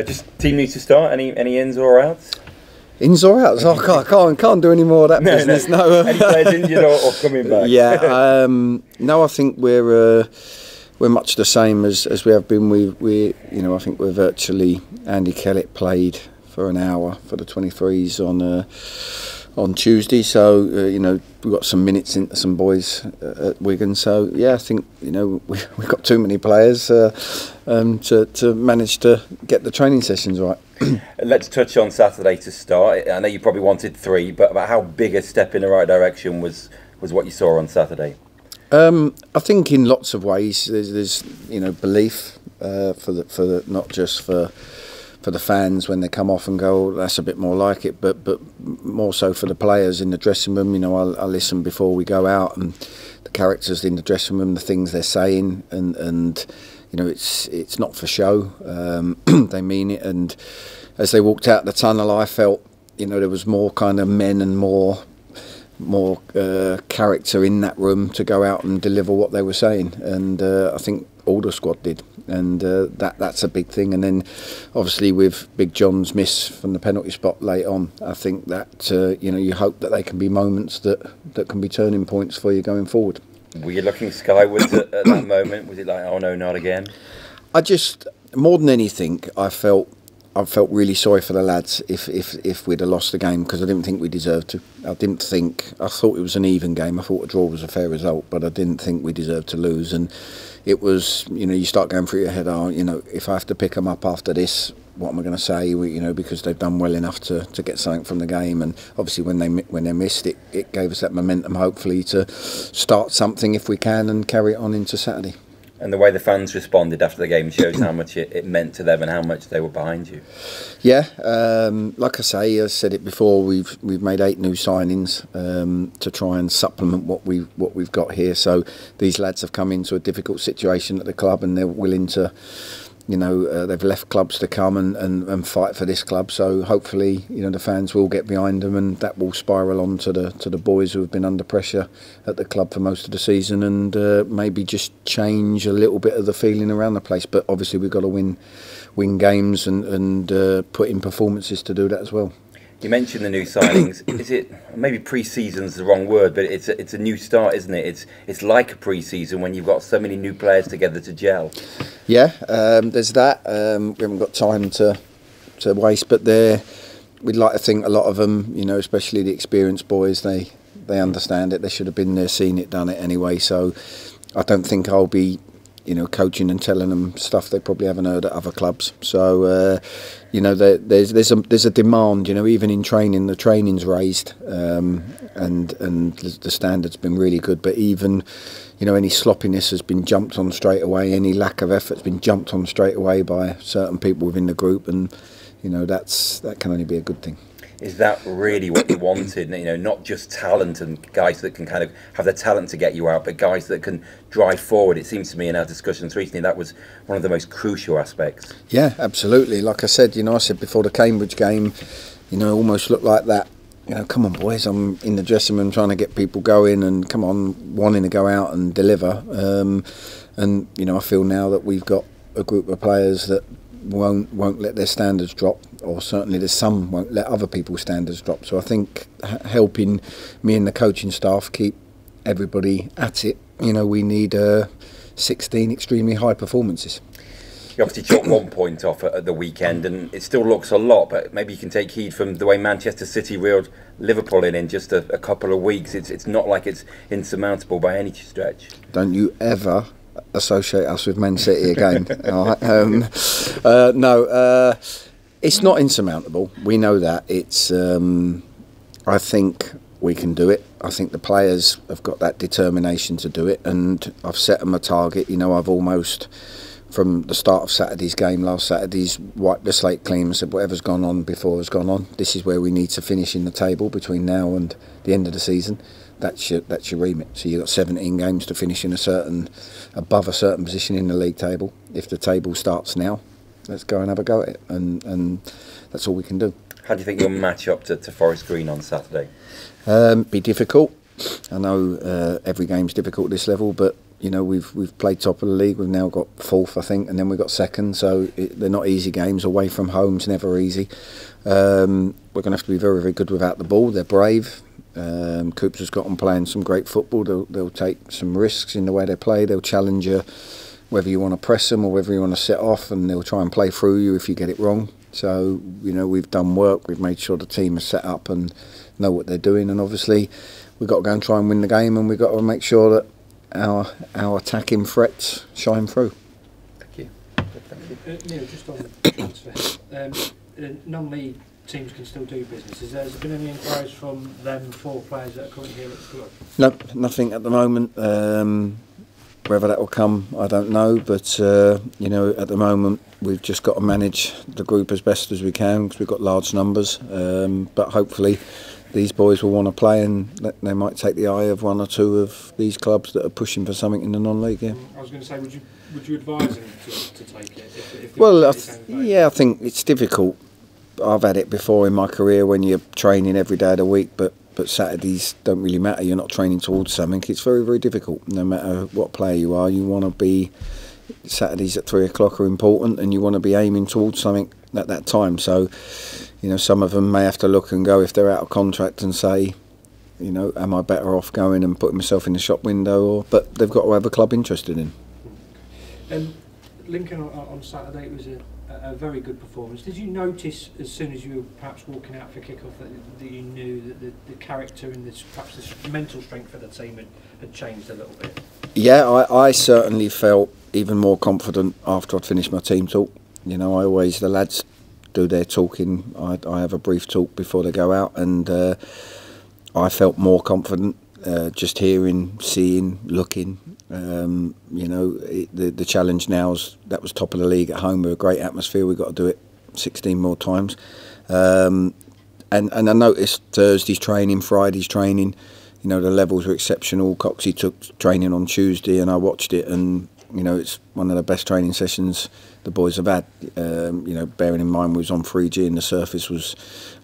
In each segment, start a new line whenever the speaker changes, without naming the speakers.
Just team needs to start. Any ins or outs?
Ins or outs? I can't do any more of that business. No.
Any players injured or coming back?
Yeah. No, I think we're much the same as we have been. I think we're virtually. Andy Kellett played for an hour for the 23s on Tuesday, so we got some minutes into some boys at Wigan. So yeah, I think we've got too many players to manage to get the training sessions right.
Let's touch on Saturday to start. I know you probably wanted 3, but about how big a step in the right direction was what you saw on Saturday?
I think in lots of ways there's belief for not just for the fans when they come off and go, oh, that's a bit more like it, but more so for the players in the dressing room. I listen before we go out, and the characters in the dressing room, the things they're saying, and it's not for show. They mean it. And as they walked out the tunnel, I felt there was more kind of men and more character in that room to go out and deliver what they were saying, and I think all the squad did, and that's a big thing. And then obviously with Big John's miss from the penalty spot late on, I think that you hope that they can be moments that can be turning points for you going forward.
Were you looking skywards at that moment? Was it like, oh no, not again?
I just, more than anything, I felt really sorry for the lads if we'd have lost the game, because I didn't think we deserved to. I thought it was an even game. I thought a draw was a fair result, but I didn't think we deserved to lose. And it was, you start going through your head, if I have to pick them up after this, what am I going to say? Because they've done well enough to get something from the game. And obviously when they missed it, it gave us that momentum, hopefully, to start something if we can and carry it on into Saturday.
And the way the fans responded after the game shows how much it meant to them and how much they were behind you.
Yeah, like I said it before, we've made 8 new signings to try and supplement what we've got here. So these lads have come into a difficult situation at the club, and they're willing to, they've left clubs to come and fight for this club. So hopefully, the fans will get behind them, and that will spiral on to the boys who have been under pressure at the club for most of the season, and maybe just change a little bit of the feeling around the place. But obviously we've got to win games and put in performances to do that as well.
You mentioned the new signings. Is it, maybe pre-season's the wrong word, but it's a new start, isn't it? It's like a pre-season when you've got so many new players together to gel.
Yeah, there's that. We haven't got time to waste, but we'd like to think a lot of them, especially the experienced boys, they understand it. They should have been there, seen it, done it anyway. So I don't think I'll be coaching and telling them stuff they probably haven't heard at other clubs. So there's a demand. Even in training, the training's raised, and the standard's been really good. But even any sloppiness has been jumped on straight away. Any lack of effort's been jumped on straight away by certain people within the group, and that can only be a good thing.
Is that really what you wanted? Not just talent and guys that can kind of have the talent to get you out, but guys that can drive forward. It seems to me in our discussions recently that was one of the most crucial aspects.
Yeah, absolutely. Like I said, I said before the Cambridge game, almost looked like that. Come on, boys, I'm in the dressing room trying to get people going, and come on, wanting to go out and deliver. And I feel now that we've got a group of players that won't let their standards drop, or certainly there's some won't let other people's standards drop. So I think helping me and the coaching staff keep everybody at it, we need 16 extremely high performances.
You obviously chalked 1 point off at the weekend, and it still looks a lot, but maybe you can take heed from the way Manchester City reeled Liverpool in just a couple of weeks. It's not like it's insurmountable by any stretch.
Don't you ever associate us with Man City again. It's not insurmountable. We know that. It's I think we can do it. I think the players have got that determination to do it, and I've set them a target. I've almost, from the start of Saturday's game, last Saturday's, wiped the slate clean and said whatever's gone on before has gone on. This is where we need to finish in the table between now and the end of the season. That's your remit. So you've got 17 games to finish in above a certain position in the league table. If the table starts now, let's go and have a go at it, and that's all we can do.
How do you think you'll match up to Forest Green on Saturday?
Be difficult. I know every game's difficult at this level, but you know, we've played top of the league. We've now got fourth, I think, and then we've got second. So they're not easy games. Away from home's never easy. We're going to have to be very, very good without the ball. They're brave. Coops has got them playing some great football. They'll take some risks in the way they play. They'll challenge you, whether you want to press them or whether you want to set off, and they'll try and play through you if you get it wrong. So, you know, we've done work. We've made sure the team is set up and know what they're doing. And obviously, we've got to go and try and win the game, and we've got to make sure that our attacking threats shine through.
Thank you.
Neil, just on transfer, non-league teams can still do business. Has there been any inquiries from them 4 players that are currently here at the club?
No, nothing at the moment. Whether that will come, I don't know. But you know, at the moment, we've just got to manage the group as best as we can because we've got large numbers. But hopefully, these boys will want to play, and they might take the eye of 1 or 2 of these clubs that are pushing for something in the non-league. Yeah.
I was going to say, would you advise them to take it? If
well, I think it's difficult. I've had it before in my career when you're training every day of the week, but Saturdays don't really matter. You're not training towards something. It's very, very difficult. No matter what player you are, you want to be. Saturdays at 3 o'clock are important, and you want to be aiming towards something at that time. So, you know, some of them may have to look and go if they're out of contract and say, you know, am I better off going and putting myself in the shop window? But they've got to have a club interested in.
Lincoln on Saturday, it was a very good performance. Did you notice as soon as you were perhaps walking out for kick-off that you knew that the character and perhaps the mental strength of the team had changed a little bit? Yeah,
I certainly felt even more confident after I'd finished my team talk. You know, the lads do their talking. I have a brief talk before they go out, and I felt more confident just hearing, seeing, looking. You know, the challenge now is that was top of the league at home with a great atmosphere. We've got to do it 16 more times. And I noticed Thursday's training, Friday's training, you know, the levels were exceptional. Coxey took training on Tuesday and I watched it, and you know, it's one of the best training sessions the boys have had. You know, bearing in mind we was on 3G and the surface was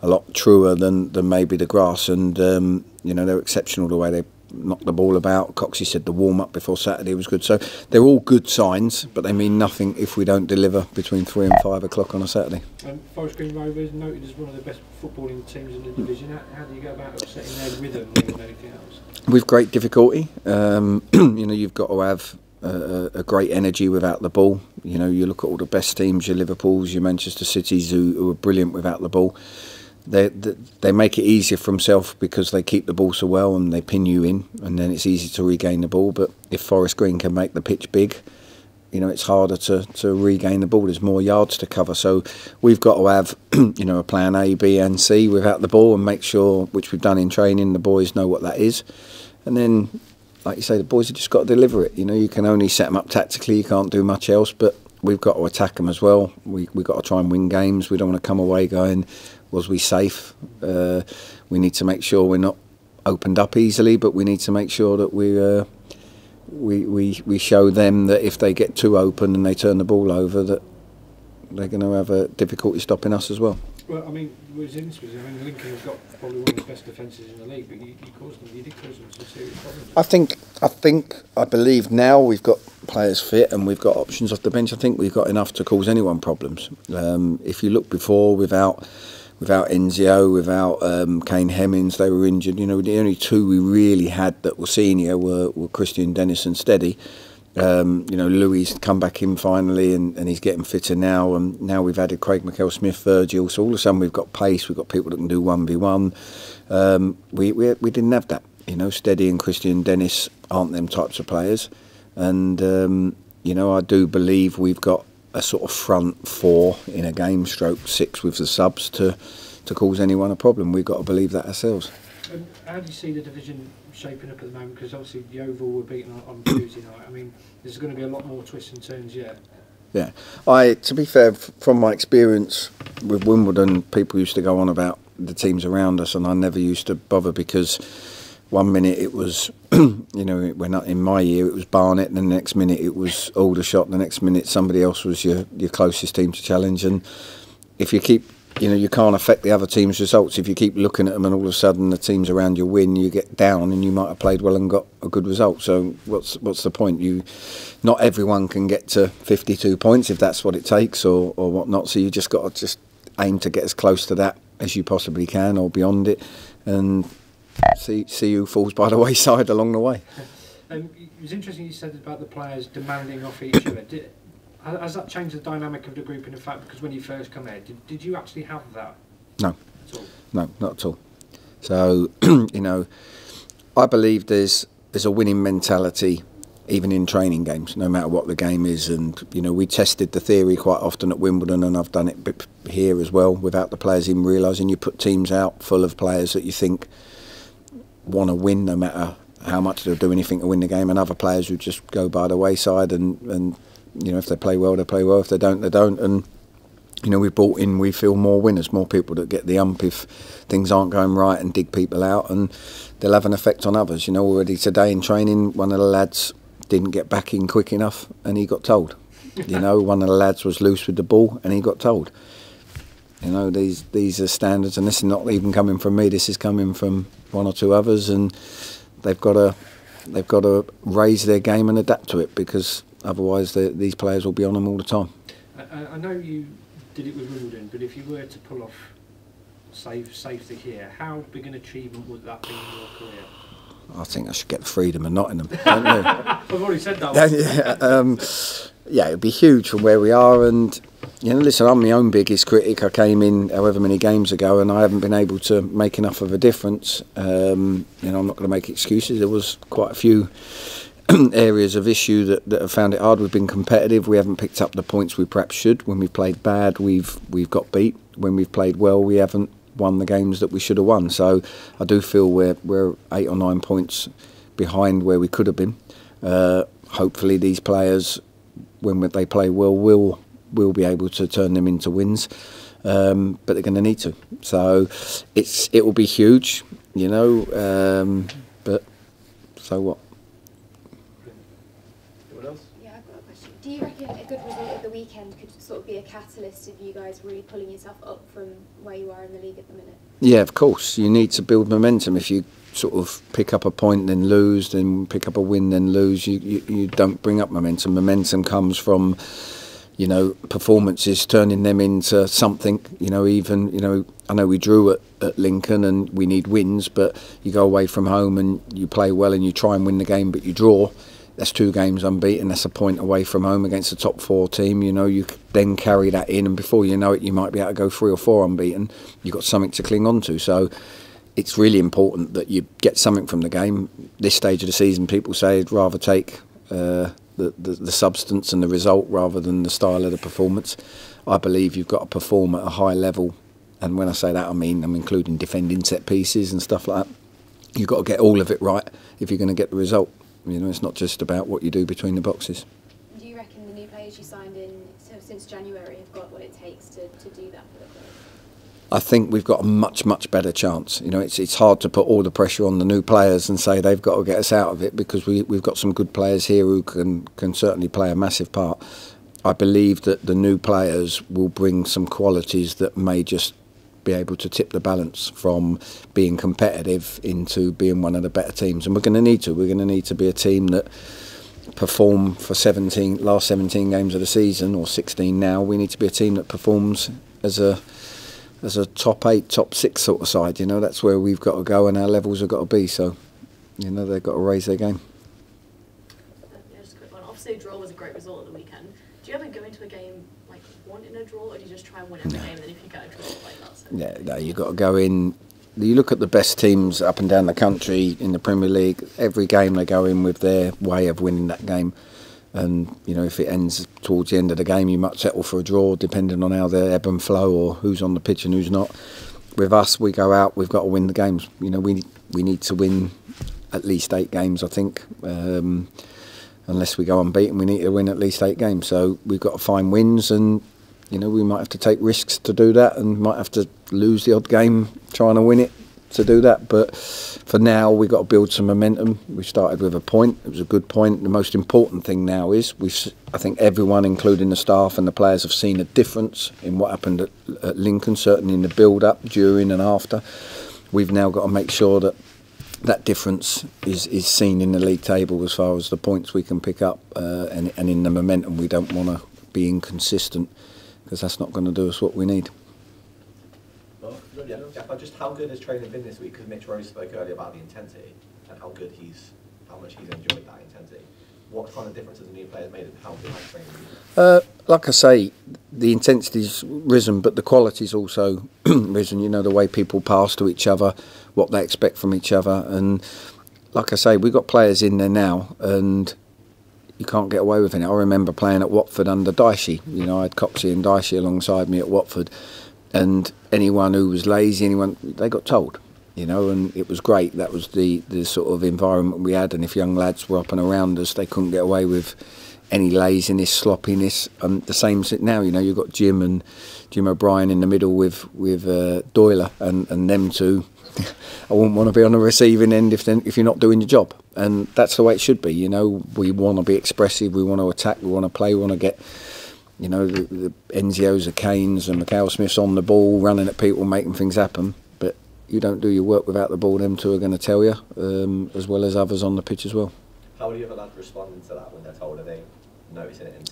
a lot truer than maybe the grass, and you know, they're exceptional the way they knocked the ball about. Coxey said the warm-up before Saturday was good. So they're all good signs, but they mean nothing if we don't deliver between 3 and 5 o'clock on a Saturday.
Forest Green Rovers noted as one of the best footballing teams in the division. How do you go about upsetting their rhythm more than anything else? With
great difficulty. You know, you've got to have a great energy without the ball. You know, you look at all the best teams, your Liverpools, your Manchester Cities, who are brilliant without the ball. They make it easier for themselves because they keep the ball so well and they pin you in, and then it's easy to regain the ball. But if Forest Green can make the pitch big, you know, it's harder to regain the ball. There's more yards to cover. So we've got to have, you know, a plan A, B and C without the ball, and make sure, which we've done in training, the boys know what that is. And then, like you say, the boys have just got to deliver it. You know, you can only set them up tactically. You can't do much else, but we've got to attack them as well. We've got to try and win games. We don't want to come away going, was we safe? We need to make sure we're not opened up easily, but we need to make sure that we show them that if they get too open and they turn the ball over, that they're going to have a difficulty stopping us as well.
Well, I mean, Lincoln have got probably one of the best defences in the league, but you did cause them some serious problems.
I believe now we've got players fit and we've got options off the bench. I think we've got enough to cause anyone problems. If you look before, without Enzio, without Kane Hemmings, they were injured. You know, the only 2 we really had that were senior were Christian Dennis and Steady. You know, Louis come back in finally, and he's getting fitter now. And now we've added Craig McHale-Smith, Virgil. So all of a sudden we've got pace. We've got people that can do 1v1. We didn't have that. You know, Steady and Christian Dennis aren't them types of players. And you know, I do believe we've got a sort of front 4 in a game, stroke 6 with the subs to cause anyone a problem. We've got to believe that ourselves.
How do you see the division shaping up at the moment? Because obviously the Oval were beaten on Tuesday night. I mean, there's going to be a lot more twists and turns yet. Yeah,
to be fair, from my experience with Wimbledon, people used to go on about the teams around us, and I never used to bother, because one minute it was, you know, when in my year it was Barnet, and the next minute it was Aldershot, the next minute somebody else was your closest team to challenge. And if you keep you know, you can't affect the other team's results. If you keep looking at them and all of a sudden the teams around you win, you get down and you might have played well and got a good result. So what's the point? Not everyone can get to 52 points if that's what it takes or whatnot. So you just got to just aim to get as close to that as you possibly can or beyond it, and see who falls by the wayside along the way.
It was interesting you said about the players demanding off each other. Has that changed the dynamic of the group in fact? Because when you first come here, did you actually have that?
No.
At all?
No, not at all. So, you know, I believe there's a winning mentality even in training games, no matter what the game is. And, you know, we tested the theory quite often at Wimbledon, and I've done it here as well, without the players even realising. You put teams out full of players that you think want to win no matter how much they'll do anything to win the game, and other players who just go by the wayside and you know, if they play well, they play well. If they don't, they don't. And, you know, we brought in, we feel, more winners, more people that get the ump if things aren't going right and dig people out, and they'll have an effect on others. You know, already today in training, one of the lads didn't get back in quick enough and he got told. You know, one of the lads was loose with the ball and he got told. You know, these are standards, and this is not even coming from me. This is coming from one or two others, and they've got to raise their game and adapt to it, because otherwise these players will be on them all the time.
I know you did it with Wimbledon, but if you were to pull off safety here, how big an achievement would that be in your career?
I think I should get the freedom and not in them, don't you?
I've already said that.
Yeah, it'd be huge from where we are. And, you know, listen, I'm my own biggest critic. I came in however many games ago and I haven't been able to make enough of a difference. You know, I'm not going to make excuses. There was quite a few areas of issue that have found it hard. We've been competitive. We haven't picked up the points we perhaps should. When we've played bad, we've got beat. When we've played well, we haven't won the games that we should have won. So I do feel we're 8 or 9 points behind where we could have been. Hopefully these players, when they play well, will be able to turn them into wins. But they're going to need to. So it will be huge, you know. But so what?
Yeah, I've got a question. Do you reckon a good result at the weekend could sort of be a catalyst of you guys really pulling yourself up from where you are in the league at the minute?
Yeah, of course. You need to build momentum. If you sort of pick up a point then lose, then pick up a win then lose, you don't bring up momentum. Momentum comes from, you know, performances, turning them into something. You know, even, you know, I know we drew at Lincoln and we need wins, but you go away from home and you play well and you try and win the game, but you draw. That's 2 games unbeaten. That's a point away from home against a top 4 team. You know, you then carry that in, and before you know it, you might be able to go 3 or 4 unbeaten. You've got something to cling on to. So it's really important that you get something from the game. This stage of the season, people say they'd rather take the substance and the result rather than the style of the performance. I believe you've got to perform at a high level, and when I say that, I'm including defending set pieces and stuff like that. You've got to get all of it right if you're going to get the result. You know, it's not just about what you do between the boxes.
Do you reckon the new players you signed in since January have got what it takes to do that for the club?
I think we've got a much better chance. You know, it's hard to put all the pressure on the new players and say they've got to get us out of it, because we've got some good players here who can certainly play a massive part. I believe that the new players will bring some qualities that may just be able to tip the balance from being competitive into being one of the better teams. And we're going to need to. We're going to need to be a team that perform for last 17 games of the season, or 16 now. We need to be a team that performs as a top 8, top 6 sort of side. You know, that's where we've got to go, and our levels have got to be. So, you know, they've got to raise their game.
Yeah, just a quick one. Obviously, a draw was a great result at the weekend. Do you ever go into a game like wanting a draw, or do you just try and win every game, and then if you get a draw, like that's it?
Yeah, no, you've got to go in. You look at the best teams up and down the country in the Premier League. Every game they go in with their way of winning that game. And, you know, if it ends towards the end of the game, you might settle for a draw, depending on how they ebb and flow or who's on the pitch and who's not. With us, we go out, we've got to win the games. You know, we need to win at least 8 games, I think. Unless we go unbeaten, we need to win at least 8 games. So we've got to find wins, and, you know, we might have to take risks to do that, and might have to lose the odd game trying to win it to do that. But for now, we've got to build some momentum. We started with a point. It was a good point. The most important thing now is I think everyone, including the staff and the players, have seen a difference in what happened at Lincoln, certainly in the build-up, during and after. We've now got to make sure that that difference is seen in the league table as far as the points we can pick up and in the momentum. We don't want to be inconsistent, because that's not going to do us what we need.
Yeah, just how good has training been this week? Because Mitch Rose spoke earlier about the intensity and how much he's enjoyed that intensity. What kind of difference has the new players made, and how good has training been?
Like I say, the intensity's risen, but the quality's also risen. You know, the way people pass to each other, what they expect from each other, and like I say, we've got players in there now, and you can't get away with it. I remember playing at Watford under Dicey. You know, I had Coxey and Dicey alongside me at Watford, and anyone who was lazy, they got told, you know, and it was great. That was the sort of environment we had, and if young lads were up and around us, they couldn't get away with any laziness, sloppiness. The same now, you know, you've got Jim O'Brien in the middle with Doyler, and them two. I wouldn't want to be on the receiving end if you're not doing your job, and that's the way it should be. You know, we want to be expressive, we want to attack, we want to play, we want to get, you know, the Enzios, the Kanes and McHale Smiths on the ball, running at people, making things happen. But you don't do your work without the ball, them two are going to tell you, as well as others on the pitch as well.
How do you ever lads respond to that when they're told? Are they noticing it and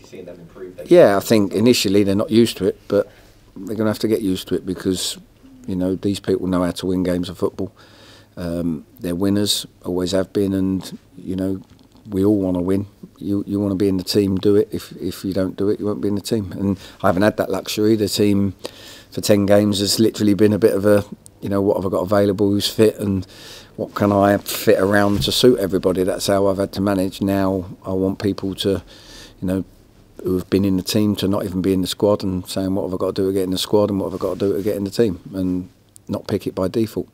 seeing them improve?
Yeah, I think initially they're not used to it, but they're going to have to get used to it, because, you know, these people know how to win games of football. They're winners, always have been, and, you know, we all want to win. You want to be in the team, do it. If you don't do it, you won't be in the team. And I haven't had that luxury. The team for 10 games has literally been a bit of a, you know, what have I got available, who's fit, and what can I fit around to suit everybody. That's how I've had to manage. Now I want people to, you know, who have been in the team to not even be in the squad, and saying what have I got to do to get in the squad and what have I got to do to get in the team, and not pick it by default.